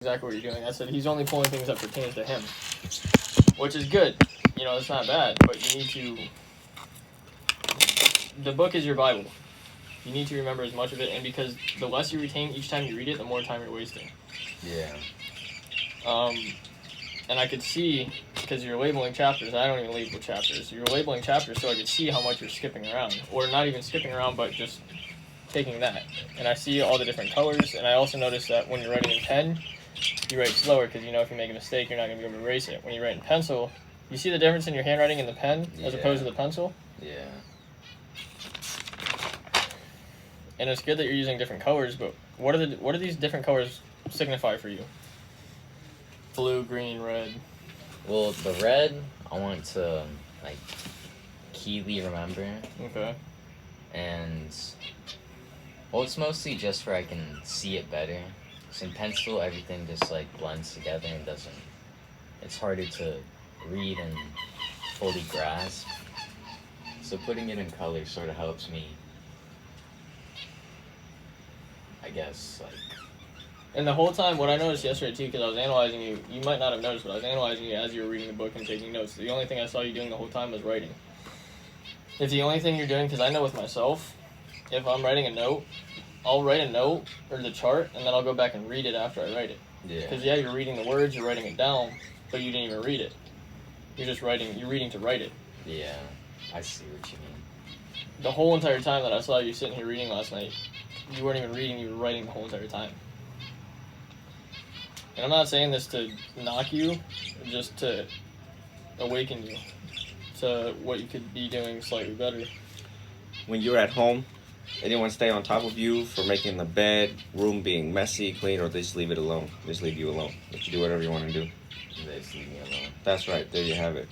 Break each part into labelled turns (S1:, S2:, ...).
S1: exactly what you're doing. I said he's only pulling things that pertain to him, which is good. You know, it's not bad, but you need to. The book is your Bible. You need to remember as much of it, and because the less you retain each time you read it, the more time you're wasting.
S2: Yeah.
S1: And I could see, because you're labeling chapters, I don't even label chapters. You're labeling chapters so I could see how much you're skipping around. Or not even skipping around, but just taking that. And I see all the different colors, and I also notice that when you're writing in pen, you write slower, because you know if you make a mistake, you're not going to be able to erase it. When you write in pencil, you see the difference in your handwriting in the pen as opposed to the pencil?
S2: Yeah.
S1: And it's good that you're using different colors, but what do these different colors signify for you? Blue, green, red.
S2: Well, the red, I want to, like, keenly remember.
S1: Okay.
S2: And, well, it's mostly just where I can see it better. So in pencil, everything just, like, blends together and doesn't... It's harder to read and fully grasp. So putting it in color sort of helps me, I guess, like...
S1: And the whole time, what I noticed yesterday, too, because I was analyzing you, you might not have noticed, but I was analyzing you as you were reading the book and taking notes. The only thing I saw you doing the whole time was writing. If the only thing you're doing, because I know with myself, if I'm writing a note, I'll write a note or the chart, and then I'll go back and read it after I write it.
S2: Yeah.
S1: Because, yeah, you're reading the words, you're writing it down, but you didn't even read it. You're just writing, you're reading to write it.
S2: Yeah, I see what you mean.
S1: The whole entire time that I saw you sitting here reading last night, you weren't even reading, you were writing the whole entire time. And I'm not saying this to knock you, just to awaken you to what you could be doing slightly better.
S3: When you're at home, anyone stay on top of you for making the bed, room being messy, clean, or they just leave it alone? They just leave you alone. Let you do whatever you want to do.
S2: They just leave me alone.
S3: That's right. There you have it.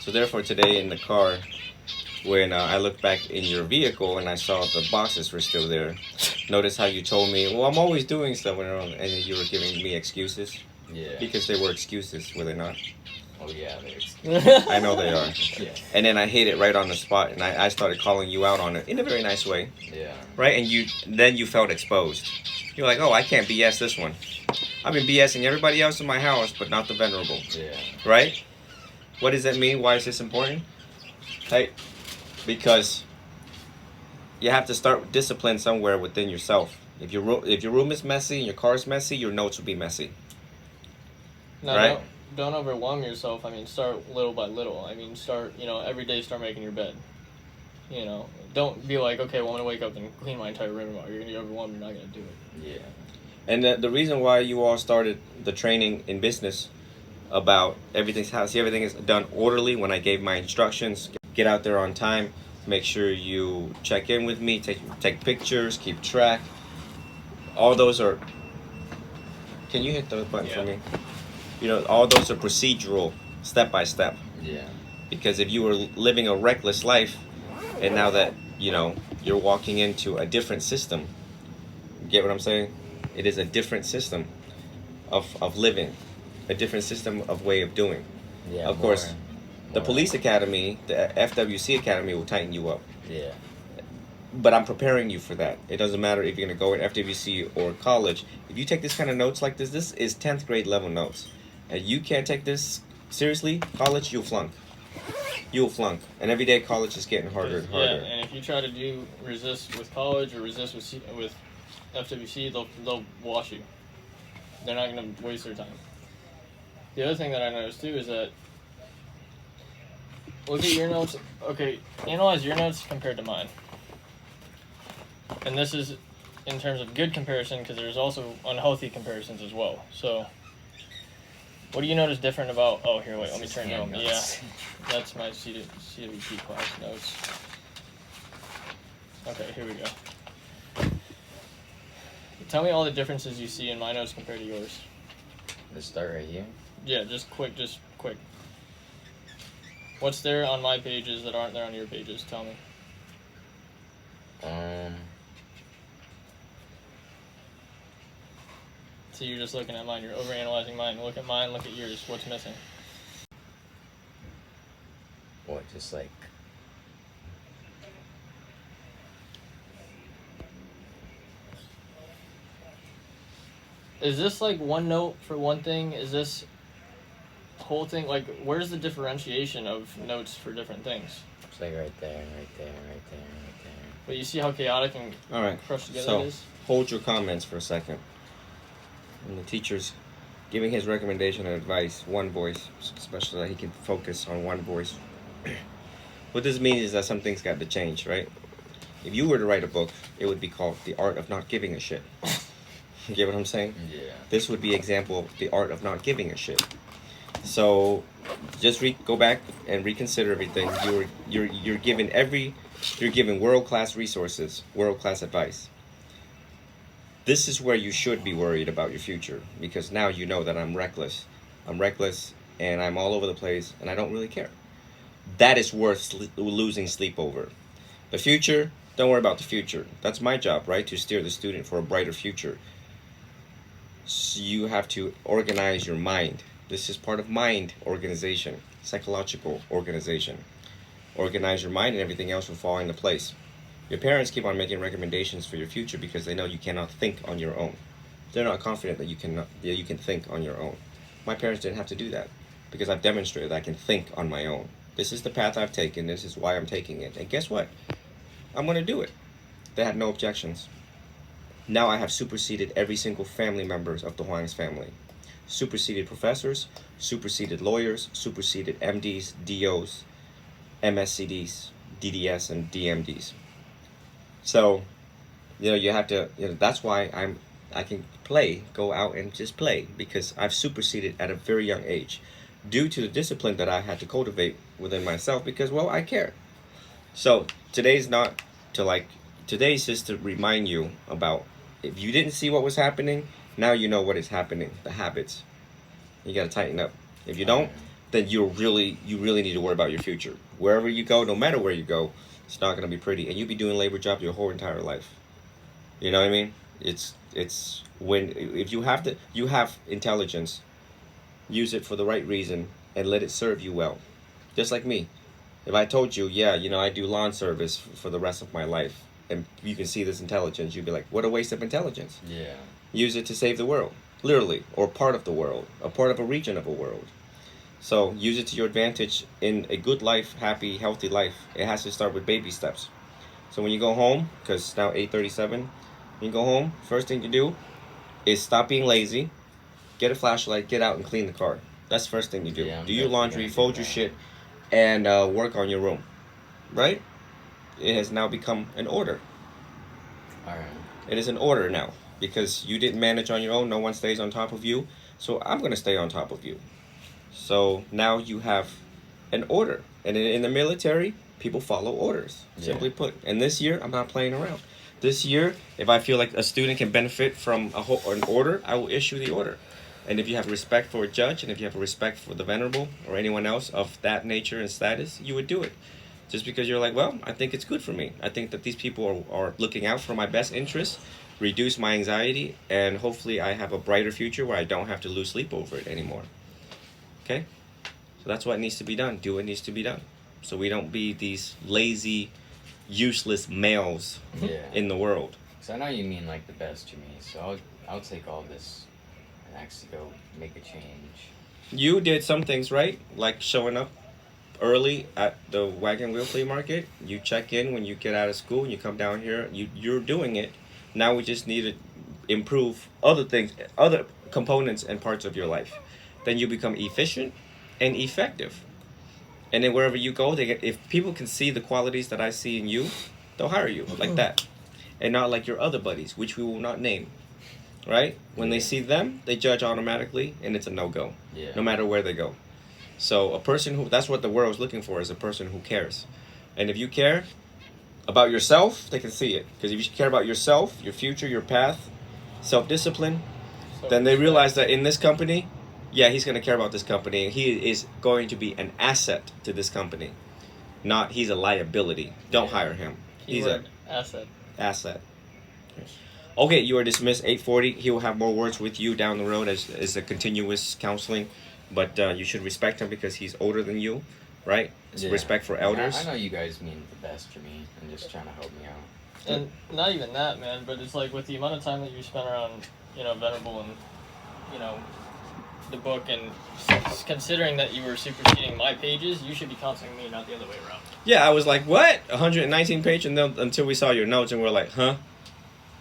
S3: So therefore, today in the car, when I looked back in your vehicle and I saw the boxes were still there, notice how you told me, well, I'm always doing stuff, and you were giving me excuses.
S2: Yeah.
S3: Because they were excuses, were they not?
S2: Oh, yeah, they're excuses.
S3: I know they are.
S2: Yeah.
S3: And then I hit it right on the spot, and I started calling you out on it in a very nice way.
S2: Yeah.
S3: Right? And then you felt exposed. You're like, oh, I can't BS this one. I've been BSing everybody else in my house, but not the venerable.
S2: Yeah.
S3: Right? What does that mean? Why is this important? Hey, because you have to start with discipline somewhere within yourself. If your room is messy and your car is messy, your notes will be messy.
S1: No,
S3: right?
S1: Don't overwhelm yourself. I mean, start little by little. I mean, start, every day start making your bed. Don't be like, okay, well, I'm going to wake up and clean my entire room tomorrow. You're going to be overwhelmed. You're not going to do it.
S2: Yeah.
S3: And the reason why you all started the training in business about everything is done orderly when I gave my instructions, get out there on time, make sure you check in with me, take pictures, keep track. All those are... Can you hit the button for me? All those are procedural, step by step.
S2: Yeah.
S3: Because if you were living a reckless life, and now that, you're walking into a different system, get what I'm saying? It is a different system of living, a different system of way of doing.
S2: Yeah.
S3: Of course, the police academy, the FWC academy will tighten you up.
S2: Yeah.
S3: But I'm preparing you for that. It doesn't matter if you're going to go at FWC or college. If you take this kind of notes like this is 10th grade level notes. And you can't take this seriously, college, you'll flunk. You'll flunk. And every day college is getting harder and harder.
S1: Yeah, and if you try to resist with college or resist with FWC, they'll wash you. They're not going to waste their time. The other thing that I noticed too is that look at your notes. Okay, analyze your notes compared to mine. And this is in terms of good comparison because there's also unhealthy comparisons as well. So, what do you notice different about? Oh, here, wait, let me turn it on. Yeah, that's my CWP class notes. Okay, here we go. Tell me all the differences you see in my notes compared to yours.
S2: Let's start right here.
S1: Yeah, just quick. What's there on my pages that aren't there on your pages? Tell me. So you're just looking at mine. You're overanalyzing mine. Look at mine. Look at yours. What's missing?
S2: What, just like...
S1: is this like one note for one thing? Is this whole thing like where's the differentiation of notes for different things?
S2: It's like right there, right there, right there, right there.
S1: But you see how chaotic and
S3: All right.
S1: crushed together
S3: So
S1: it is?
S3: hold your comments for a second. And the teacher's giving his recommendation and advice, one voice, especially that he can focus on one voice. What this means is that some things got to change, right? If you were to write a book, it would be called The Art of Not Giving a Shit. You get what I'm saying?
S2: Yeah.
S3: This would be example of the art of not giving a shit. So just go back and reconsider everything. You're given world-class resources, world-class advice. This is where you should be worried about your future, because now you know that I'm reckless. I'm reckless and I'm all over the place and I don't really care. That is worth losing sleep over. The future, don't worry about the future. That's my job, right? To steer the student for a brighter future. So you have to organize your mind. This is part of mind organization, psychological organization. Organize your mind and everything else will fall into place. Your parents keep on making recommendations for your future because they know you cannot think on your own. They're not confident that you can think on your own. My parents didn't have to do that because I've demonstrated I can think on my own. This is the path I've taken. This is why I'm taking it. And guess what? I'm going to do it. They had no objections. Now I have superseded every single family members of the Huang's family. Superseded professors, superseded lawyers, superseded MDs, DOs, MSCDs, DDS, and DMDs. So, you have to, that's why I can go out and just play, because I've superseded at a very young age due to the discipline that I had to cultivate within myself because, well, I care. So, today's just to remind you about, if you didn't see what was happening, now you know what is happening, the habits. You got to tighten up. If you don't, then you really need to worry about your future. Wherever you go, no matter where you go, it's not going to be pretty. And you'll be doing labor jobs your whole entire life. You know what I mean? It's when, if you have intelligence, use it for the right reason and let it serve you well. Just like me. If I told you, I do lawn service for the rest of my life, and you can see this intelligence, you'd be like, what a waste of intelligence.
S2: Yeah.
S3: Use it to save the world, literally, or part of the world, a part of a region of a world. So use it to your advantage in a good life, happy, healthy life. It has to start with baby steps. So when you go home, because it's now 8:37, when you go home, first thing you do is stop being lazy, get a flashlight, get out and clean the car. That's the first thing you do.
S2: Yeah,
S3: do your laundry,
S2: gonna do
S3: fold your
S2: that.
S3: shit, and work on your room. Right? It has now become an order.
S2: Alright.
S3: It is an order now, because you didn't manage on your own. No one stays on top of you. So I'm going to stay on top of you. So now you have an order. And in the military, people follow orders, simply put. And this year, I'm not playing around. This year, if I feel like a student can benefit from an order, I will issue the order. And if you have respect for a judge, and if you have respect for the venerable or anyone else of that nature and status, you would do it. Just because you're like, well, I think it's good for me. I think that these people are looking out for my best interests, reduce my anxiety, and hopefully I have a brighter future where I don't have to lose sleep over it anymore. Okay? So that's what needs to be done. Do what needs to be done. So we don't be these lazy, useless males in the world.
S2: So I know you mean like the best to me, so I'll take all this and actually go make a change.
S3: You did some things right, like showing up early at the Wagon Wheel Flea Market. You check in when you get out of school and you come down here. You're doing it. Now we just need to improve other things, other components and parts of your life. Then you become efficient and effective. And then wherever you go, if people can see the qualities that I see in you, they'll hire you like that. And not like your other buddies, which we will not name. Right? When they see them, they judge automatically, and it's a no-go.
S2: Yeah.
S3: No matter where they go. So a person that's what the world is looking for, is a person who cares. And if you care about yourself, they can see it. Because if you care about yourself, your future, your path, self-discipline, then they realize that in this company, he's going to care about this company. And he is going to be an asset to this company. Not he's a liability. Don't hire him. He's an asset. Okay, you are dismissed 8:40. He will have more words with you down the road as a continuous counseling. But you should respect him because he's older than you, right? It's respect for elders.
S2: I know you guys mean the best for me and just trying to help me out.
S1: And not even that, man, but it's like with the amount of time that you spent around, Venerable and you know, the book, and considering that you were superseding my pages, you should be counseling me, not the other way around.
S3: Yeah, I was like, what? 119 page? And then until we saw your notes and we're like, huh?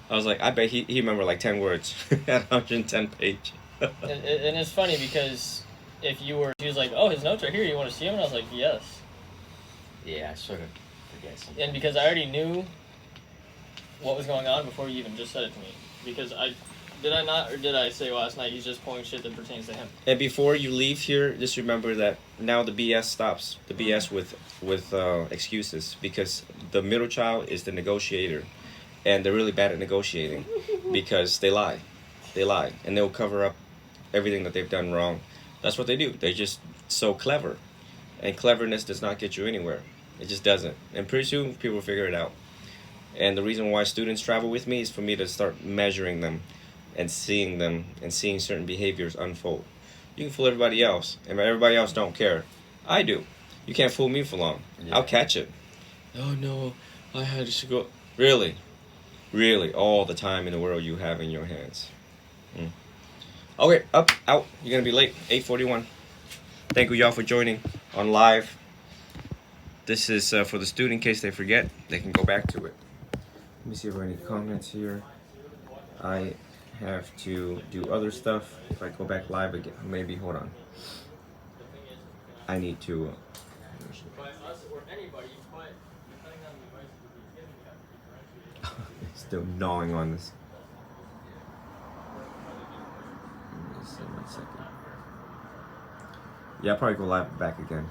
S3: I was like, I bet he remembered like 10 words at 110 page.
S1: And it's funny because if you were, he was like, oh, his notes are here, you want to see them? And I was like, yes.
S2: Yeah, I sort of forget something.
S1: And because I already knew what was going on before you even just said it to me. Because did I not, or did I say last night he's just pulling shit that pertains to him?
S3: And before you leave here, just remember that now the BS stops. The BS with excuses, because the middle child is the negotiator, and they're really bad at negotiating because they lie, and they'll cover up everything that they've done wrong. That's what they do. They're just so clever, and cleverness does not get you anywhere. It just doesn't. And pretty soon people will figure it out. And the reason why students travel with me is for me to start measuring them and seeing them and seeing certain behaviors unfold. You can fool everybody else, and everybody else don't care. I do. You can't fool me for long.
S2: Yeah.
S3: I'll catch it. Oh no, I had to go. Really? Really, all the time in the world you have in your hands. Okay, up, out. You're gonna be late. 8:41. Thank you y'all for joining on live. This is for the student in case they forget. They can go back to it. Let me see if there are any comments here. I have to do other stuff. If I go back live again, maybe, hold on. I need to. Still gnawing on this. Let me see, 1 second. Yeah, I'll probably go live back again.